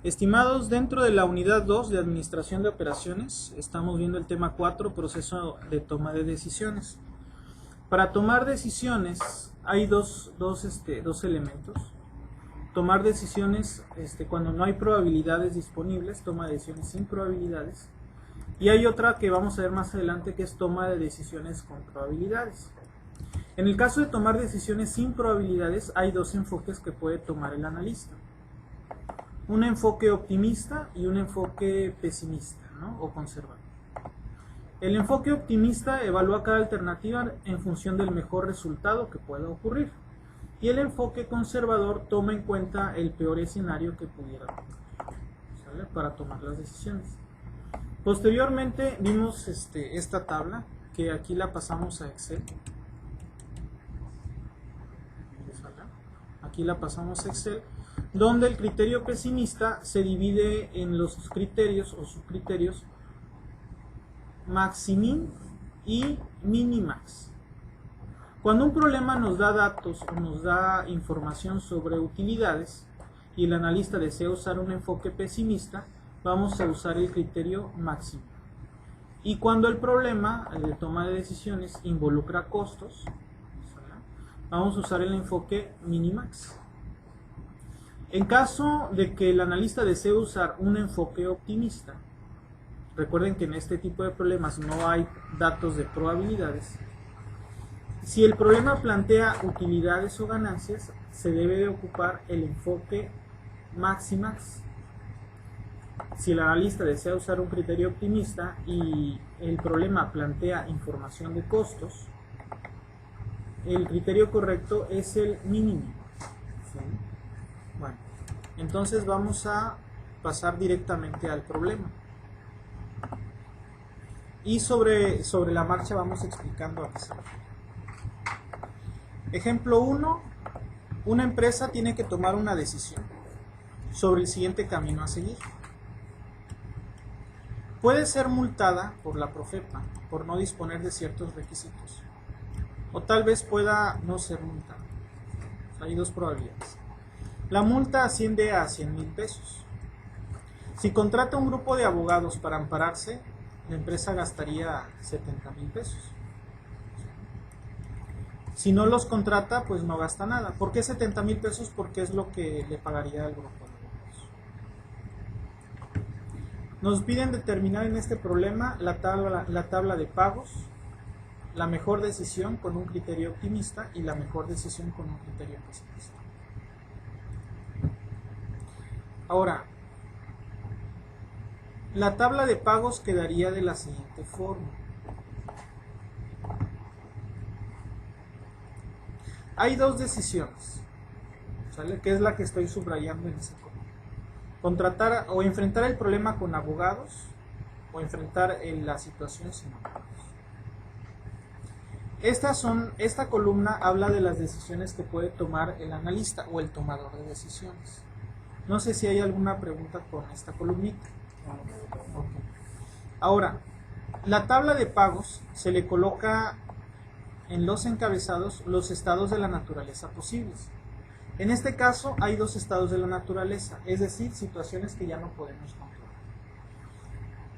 Estimados, dentro de la unidad 2 de Administración de Operaciones, estamos viendo el tema 4, proceso de toma de decisiones. Para tomar decisiones hay dos elementos. Tomar decisiones cuando no hay probabilidades disponibles, toma de decisiones sin probabilidades. Y hay otra que vamos a ver más adelante, que es toma de decisiones con probabilidades. En el caso de tomar decisiones sin probabilidades, hay dos enfoques que puede tomar el analista. Un enfoque optimista y un enfoque pesimista, ¿no? O conservador. El enfoque optimista evalúa cada alternativa en función del mejor resultado que pueda ocurrir. Y el enfoque conservador toma en cuenta el peor escenario que pudiera ocurrir, ¿sale? Para tomar las decisiones. Posteriormente vimos esta tabla, que aquí la pasamos a Excel. Aquí la pasamos a Excel, donde el criterio pesimista se divide en los criterios o subcriterios maximin y minimax. Cuando un problema nos da datos o nos da información sobre utilidades y el analista desea usar un enfoque pesimista, vamos a usar el criterio máximo. Y cuando el problema de toma de decisiones involucra costos, vamos a usar el enfoque minimax. En caso de que el analista desee usar un enfoque optimista, recuerden que en este tipo de problemas no hay datos de probabilidades. Si el problema plantea utilidades o ganancias, se debe de ocupar el enfoque maximax. Si el analista desea usar un criterio optimista y el problema plantea información de costos, el criterio correcto es el mínimo. ¿Sí? Bueno, entonces vamos a pasar directamente al problema. Y sobre la marcha vamos explicando aquí. Ejemplo 1. Una empresa tiene que tomar una decisión sobre el siguiente camino a seguir. Puede ser multada por la Profepa por no disponer de ciertos requisitos. O tal vez pueda no ser multada. Hay dos probabilidades. La multa asciende a 100,000 pesos. Si contrata un grupo de abogados para ampararse, la empresa gastaría 70,000 pesos. Si no los contrata, pues no gasta nada. ¿Por qué 70,000 pesos? Porque es lo que le pagaría al grupo de abogados. Nos piden determinar en este problema la tabla de pagos, la mejor decisión con un criterio optimista y la mejor decisión con un criterio pesimista. Ahora, la tabla de pagos quedaría de la siguiente forma. Hay dos decisiones, ¿sale? Que es la que estoy subrayando en ese color. Contratar o enfrentar el problema con abogados o enfrentar la situación sin abogados. Esta columna habla de las decisiones que puede tomar el analista o el tomador de decisiones. No sé si hay alguna pregunta con esta columnita. Okay. Ahora, la tabla de pagos se le coloca en los encabezados los estados de la naturaleza posibles. En este caso hay dos estados de la naturaleza, es decir, situaciones que ya no podemos controlar.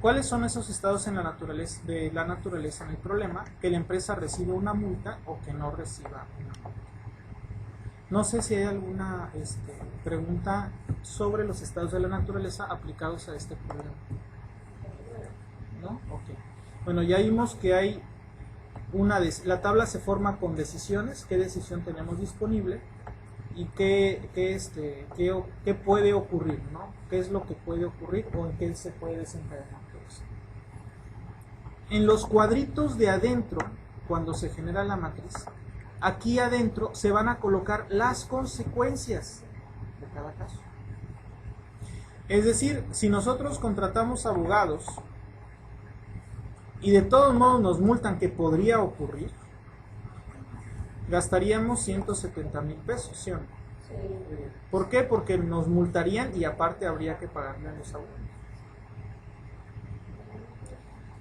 ¿Cuáles son esos estados de la naturaleza en el problema? Que la empresa reciba una multa o que no reciba una multa. No sé si hay alguna pregunta sobre los estados de la naturaleza aplicados a este problema. ¿No? Ok. Bueno, ya vimos que hay la tabla se forma con decisiones, qué decisión tenemos disponible y qué puede ocurrir, ¿no? ¿Qué es lo que puede ocurrir o en qué se puede desencadenar? En los cuadritos de adentro, cuando se genera la matriz, aquí adentro se van a colocar las consecuencias de cada caso. Es decir, si nosotros contratamos abogados y de todos modos nos multan, que podría ocurrir, gastaríamos 170,000 pesos, ¿sí o no? Sí. ¿Por qué? Porque nos multarían y aparte habría que pagarle a los abogados.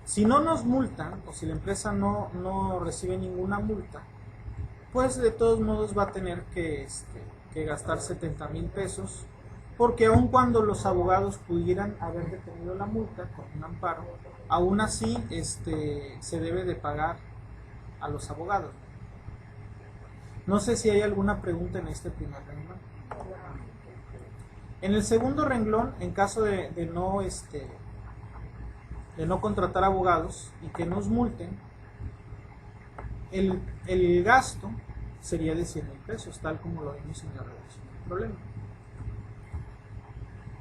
Si no nos multan, o si la empresa no recibe ninguna multa, pues de todos modos va a tener que gastar 70,000 pesos porque aun cuando los abogados pudieran haber detenido la multa con un amparo, aún así se debe de pagar a los abogados. No sé si hay alguna pregunta en este primer renglón. En el segundo renglón, en caso de no contratar abogados y que nos multen, el gasto sería de 100,000 pesos, tal como lo vimos en la redacción del problema.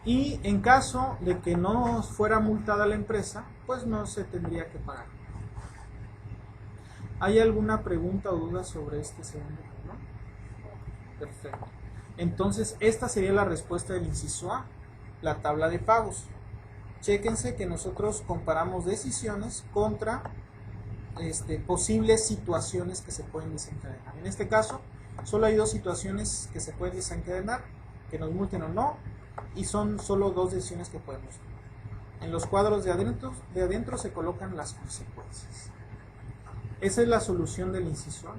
Y en caso de que no fuera multada la empresa, pues no se tendría que pagar. ¿Hay alguna pregunta o duda sobre este segundo renglón? Perfecto. Entonces, esta sería la respuesta del inciso A, la tabla de pagos. Chéquense que nosotros comparamos decisiones contra posibles situaciones que se pueden desencadenar. En este caso, solo hay dos situaciones que se pueden desencadenar, que nos multen o no, y son solo dos decisiones que podemos tomar. En los cuadros de adentro se colocan las consecuencias. Esa es la solución del inciso A.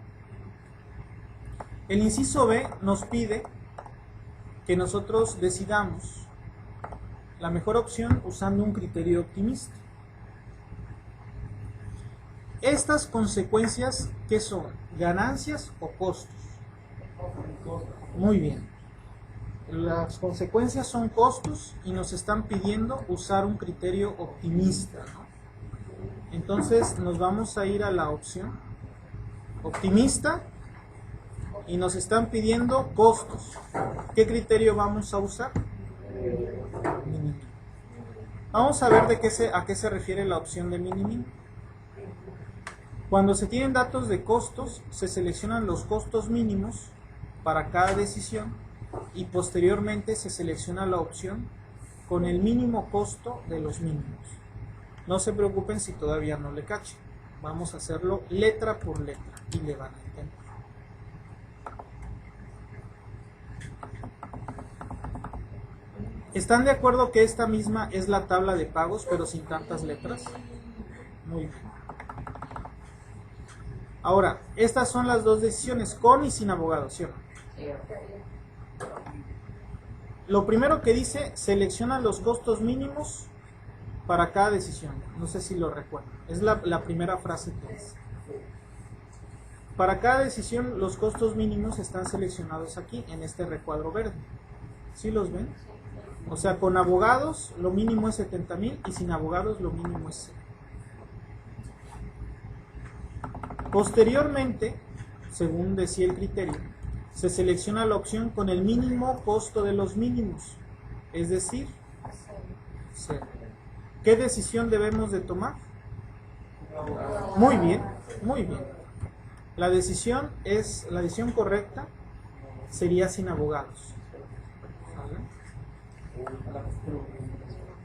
El inciso B nos pide que nosotros decidamos la mejor opción usando un criterio optimista. Estas consecuencias, ¿qué son? ¿Ganancias o costos? Muy bien. Las consecuencias son costos y nos están pidiendo usar un criterio optimista, ¿no? Entonces nos vamos a ir a la opción optimista y nos están pidiendo costos. ¿Qué criterio vamos a usar? Mínimo. Vamos a ver a qué se refiere la opción de mínimo. Cuando se tienen datos de costos, se seleccionan los costos mínimos para cada decisión y posteriormente se selecciona la opción con el mínimo costo de los mínimos. No se preocupen si todavía no le cachen. Vamos a hacerlo letra por letra y le van a entender. ¿Están de acuerdo que esta misma es la tabla de pagos, pero sin tantas letras? Muy bien. Ahora, estas son las dos decisiones, con y sin abogado, ¿sí o no? Lo primero que dice, selecciona los costos mínimos para cada decisión. No sé si lo recuerdan. Es la primera frase que dice. Para cada decisión, los costos mínimos están seleccionados aquí, en este recuadro verde. ¿Sí los ven? O sea, con abogados lo mínimo es 70,000 y sin abogados lo mínimo es 0. Posteriormente, según decía el criterio, se selecciona la opción con el mínimo costo de los mínimos, es decir, 0. ¿Qué decisión debemos de tomar? Muy bien, muy bien. La decisión correcta sería sin abogados.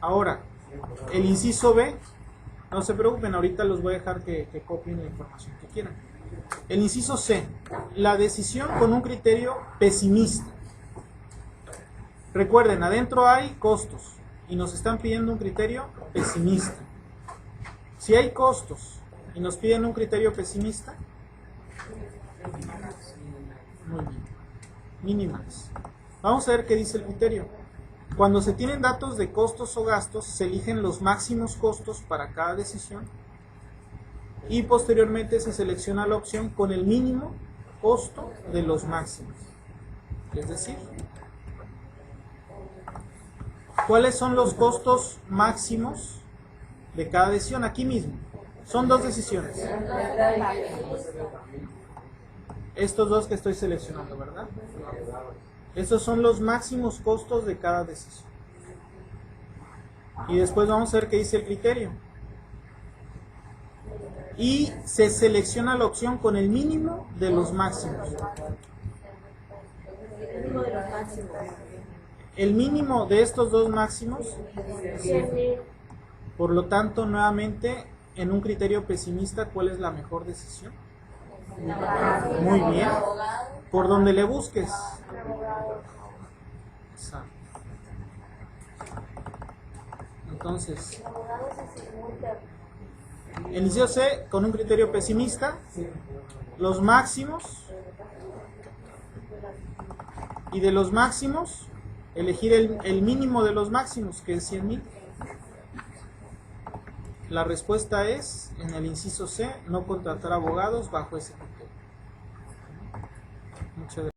Ahora, el inciso B, no se preocupen, ahorita los voy a dejar que copien la información que quieran. El inciso C, la decisión con un criterio pesimista. Recuerden, adentro hay costos y nos están pidiendo un criterio pesimista. Si hay costos y nos piden un criterio pesimista, muy bien, mínimales. Vamos a ver qué dice el criterio. Cuando se tienen datos de costos o gastos, se eligen los máximos costos para cada decisión y posteriormente se selecciona la opción con el mínimo costo de los máximos. Es decir, ¿cuáles son los costos máximos de cada decisión? Aquí mismo. Son dos decisiones. Estos dos que estoy seleccionando, ¿verdad? Estos son los máximos costos de cada decisión. Y después vamos a ver qué dice el criterio. Y se selecciona la opción con el mínimo de los máximos. El mínimo de estos dos máximos. Por lo tanto, nuevamente, en un criterio pesimista, ¿cuál es la mejor decisión? Muy bien. Por donde le busques. Exacto. Entonces, el inciso C, con un criterio pesimista, los máximos, y de los máximos, Elegir el mínimo de los máximos, que es 100,000. La respuesta es, en el inciso C, no contratar abogados bajo ese criterio. Muchas gracias.